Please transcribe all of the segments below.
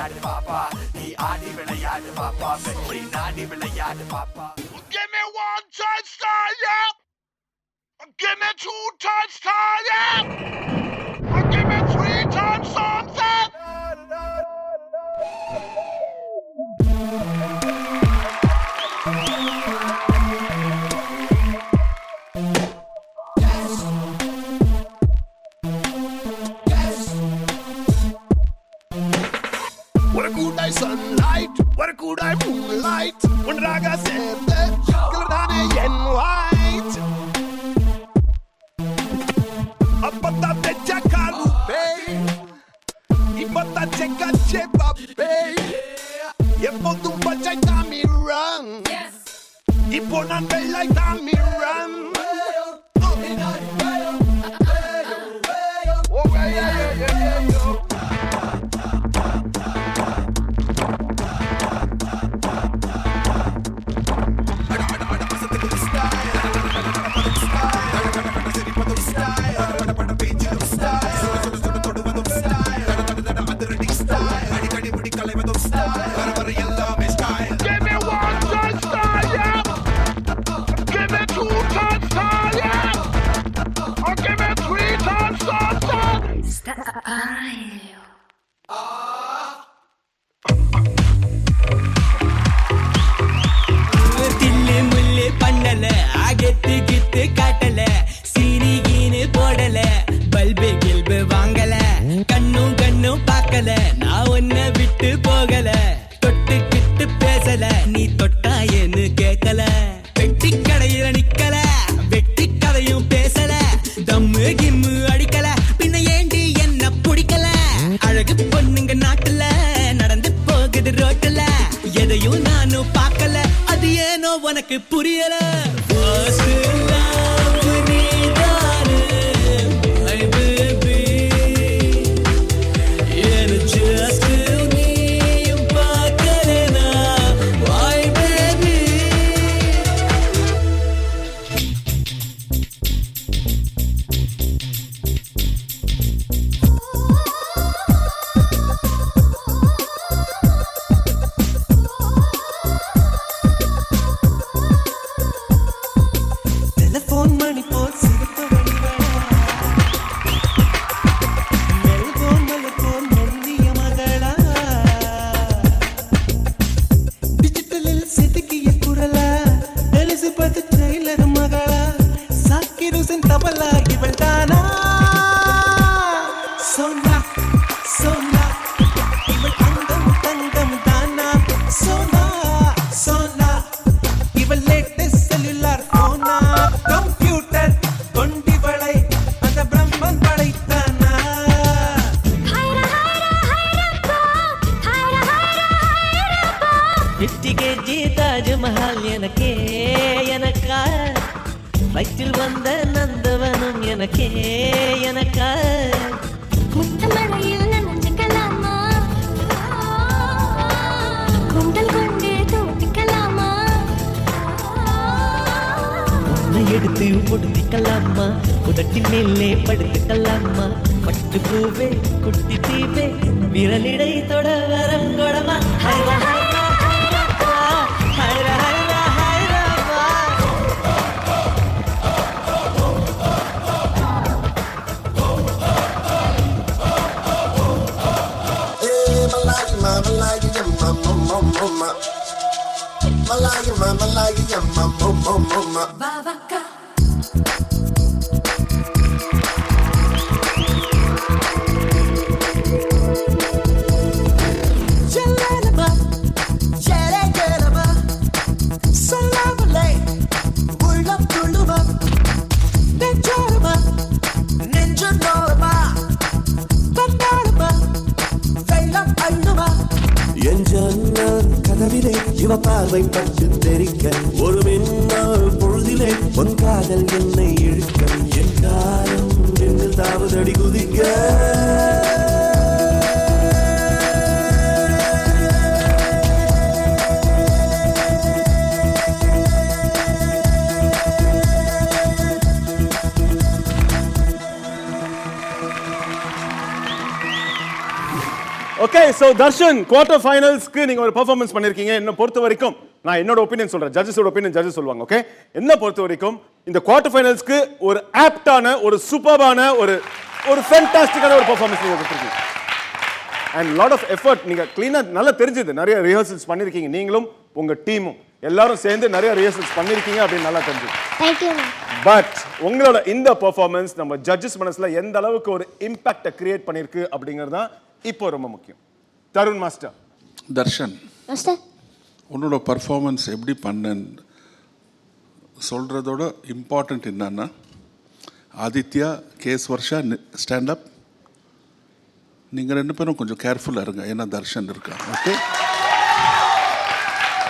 விளையாடு பாப்பா நீ ஆடி விளையாடு பாப்பா வெற்றி நாடி விளையாடு பாப்பா. Give me 1 touchdown, yeah. Give me 2 touchdowns, yeah. Give me 3 touchdowns, yeah. What a good night sunlight, what a good night moonlight. ஒன்றாக சேர்ந்து கலந்தானே என் white. அப்பத்தான் தெச்ச காலுப்பே இப்பத்தான் செக்க செப்பே எப்போதும் பச்சை தாமிரம் இப்போ நான் வெள்ளை தாமிரம். தில்லு முள்ளு பண்ணல ஆகத்து கித்து காட்டல சீனி கீனு போடல பல்பு கில்பு வாங்கல கண்ணும் கண்ணும் பார்க்கல நான் உன்னை விட்டு போகல தொட்டு கிட்டு பேசல நீ தொட்டா என்ன கேட்கல வெட்டி கடையில நிக்கல வெட்டி கதையும் பேசல தம்மு கிம்மு அடிக்கல பின்ன ஏண்டி என்ன பிடிக்கல அழகு பொண்ணுங்க நாட்டுல நடந்து போகுது ரோட்டுல எதையும் நானும் பார்க்கல அது ஏனோ உனக்கு புரியல. First love நீதானு, my baby. என்ன just நீயும் பார்க்கலனா, why baby? டெலிபோன் மணி போல் சிரிப்பு வடிவா மெல்போன் மலப்போன் மெல்லிய மகளா டிஜிட்டலில் செதுக்கிய குரலா எலிசபெத் டெய்லர் மகளா சாக்கிர் ஹுசைன் தபலா இவள் தானா சோனா சோனா இவள் அங்கம் தங்கம் தானா சோனா சோனா இவள் லேட்டஸ்ட் செல்லுலார் போனா கம்ப்யூட்டர் கொண்டிவளை அந்த பிரம்மன் படைத்தானா இட்டிகேஜி தாஜ்மஹால் எனக்கே எனக்கா வயிற்றில் வந்த நந்தவனும் எனக்கே எனக்கா முத்தமழையில் நனைஞ்சுக்கலாமா குண்டல் கொண்டு தூட்டிக்கலாமா உன்னை எடுத்து பொடுத்திக்கலாமா உதட்டி மேலே படுத்துக்கலாமா பட்டு பூவே குட்டி தீவே விரலிடை தொட வரம் கொடமா ஹைரா ஹைரா ஹைரப்பா ஹைரா ஹைரா ஹைரப்பா வாவக்கா ஜலலபா ஜலஜலபா சலாவலை உள்ளம் துள்ளுமா நெஞ்சோரமா நெஞ்சனோரமா கண்ணாரமா வெள்ளம் அள்ளுமா என் ஜன்னல் கதவிலே இவ பார்வை பட்டு தெரிக்க ஒரு மின்னல் பொழுதிலே உன் காதல் என்னை இழுக்க என் காலம் நின்று தாவதடி குதிக்க Okay, ஸோ தர்ஷன் குவார்டர் ஃபைனல்ஸ்க்கு நீங்க ஒரு பெர்ஃபார்மன்ஸ் பண்ணிருக்கீங்க. என்ன பொறுத்த வரைக்கும் நான் என்னோட ஒப்பீனியன் சொல்றேன், ஜட்ஜஸோட ஒப்பீனியன் ஜட்ஜஸ் சொல்லுவாங்க. ஓகே, என்ன பொறுத்த வரைக்கும் இந்த குவார்டர் ஃபைனல்ஸ்க்கு ஒரு ஆப்டான, ஒரு சூப்பர்பான, ஒரு ஃபேண்டாஸ்டிக்கான ஒரு பெர்ஃபார்மன்ஸ் நீங்க கொடுத்துருக்கீங்க. And lot of effort. நீங்க கிளீனா நல்லா தெரிஞ்சது, நிறைய ரிஹர்சல்ஸ் பண்ணிருக்கீங்க. நீங்களும் உங்க டீமும் எல்லாரும் சேர்ந்து நிறைய ரிஹர்சல்ஸ் பண்ணிருக்கீங்க அப்படின்னு நல்லா தெரிஞ்சது. தேங்க்யூ பட் உங்களோட இந்த பெர்ஃபார்மன்ஸ் நம்ம ஜட்ஜஸ் மனசுல எந்த அளவுக்கு ஒரு இம்பாக்டை கிரியேட் பண்ணிருக்கு அப்படிங்கிறது தான் இப்போ ரொம்ப முக்கியம். தருண் மாஸ்டர். தர்ஷன், மாஸ்டர். உன்னோட பர்ஃபார்மன்ஸ் எப்படி பண்ணன்னு சொல்கிறதோட இம்பார்ட்டண்ட் என்னன்னா, ஆதித்யா, கேஸ் வர்ஷா ஸ்டாண்டப், நீங்கள் 2 பேரும் கொஞ்சம் கேர்ஃபுல்லாக இருங்க, ஏன்னா தர்ஷன் இருக்கா. Okay,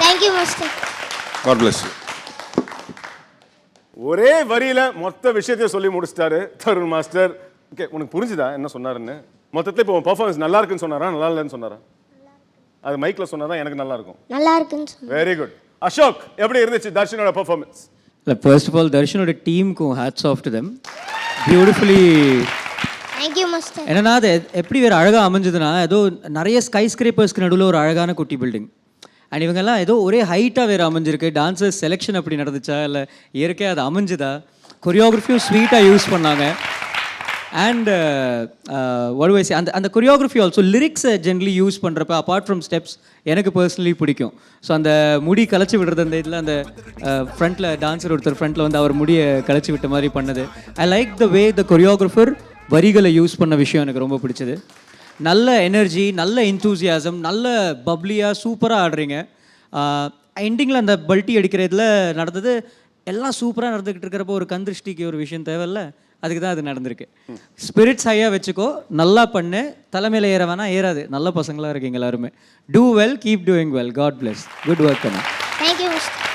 thank you master. God bless you. ஒரே வரியில மொத்த விஷயத்தையும் சொல்லி முடிச்சிட்டாரு தருண் மாஸ்டர். ஓகே, உனக்கு புரிஞ்சுதா என்ன சொன்னாருன்னு? மொத்தத்தில் இப்போ பர்ஃபார்மன்ஸ் நல்லா இருக்குன்னு சொன்னாரா, நல்லா இல்லைன்னு சொன்னாரா? அது மைக்ல சொன்னாதான் எனக்கு நல்லா இருக்கும். நல்லா இருக்குன்னு சொன்னேன். Very good. அசோக், எப்படி இருந்துச்சு தர்ஷனோட பர்ஃபார்மன்ஸ்? இல்லை, ஃபர்ஸ்ட் ஆஃப் ஆல் தர்ஷனோட டீமுக்கும் hats off to them. Beautifully. Thank you master. என்னன்னா அது எப்படி வேறு அழகாக அமைஞ்சதுன்னா, ஏதோ நிறைய ஸ்கை ஸ்கிரேப்பர்ஸ்க்கு நடுவில் ஒரு அழகான குட்டி பில்டிங். அண்ட் இவங்கெல்லாம் ஏதோ ஒரே ஹைட்டாக வேறு அமைஞ்சிருக்கு. டான்ஸர்ஸ் செலெக்ஷன் அப்படி நடந்துச்சா இல்லை இயற்கையாக அது அமைஞ்சுதா? கொரியோகிராஃபியும் ஸ்வீட்டாக யூஸ் பண்ணாங்க. அண்ட் வடுவைசி அந்த கொரியோகிராஃபி ஆல்சோ லிரிக்ஸை ஜென்ரலி யூஸ் பண்ணுறப்ப அப்பார்ட் ஃப்ரம் ஸ்டெப்ஸ் எனக்கு பர்சனலி பிடிக்கும். ஸோ அந்த முடி கலைச்சி விடுறது, அந்த இதில் அந்த ஃப்ரண்ட்டில் டான்ஸர் ஒருத்தர் ஃப்ரண்ட்டில் வந்து அவர் முடியை கலைச்சி விட்ட மாதிரி பண்ணது. I like the way the choreographer வரிகளை யூஸ் பண்ண விஷயம் எனக்கு ரொம்ப பிடிச்சது. நல்ல எனர்ஜி, நல்ல என்தூசியாசம், நல்ல பப்ளியாக சூப்பராக ஆடுறீங்க. எண்டிங்கில் அந்த பல்ட்டி அடிக்கிற இதில் நடந்தது எல்லாம் சூப்பராக நடந்துக்கிட்டு இருக்கிறப்போ ஒரு கந்திருஷ்டிக்கு ஒரு விஷயம் தேவையில்ல, அதுக்கு தான் அது நடந்திருக்கு. ஸ்பிரிட்ஸ் ஹையாக வச்சுக்கோ, நல்லா பண்ணு, தலைமையில் ஏற வேணா ஏறாது. நல்ல பசங்களாக இருக்கீங்க எல்லாருமே. Do well, keep doing well. God bless. Good work பண்ணு. Thank you master.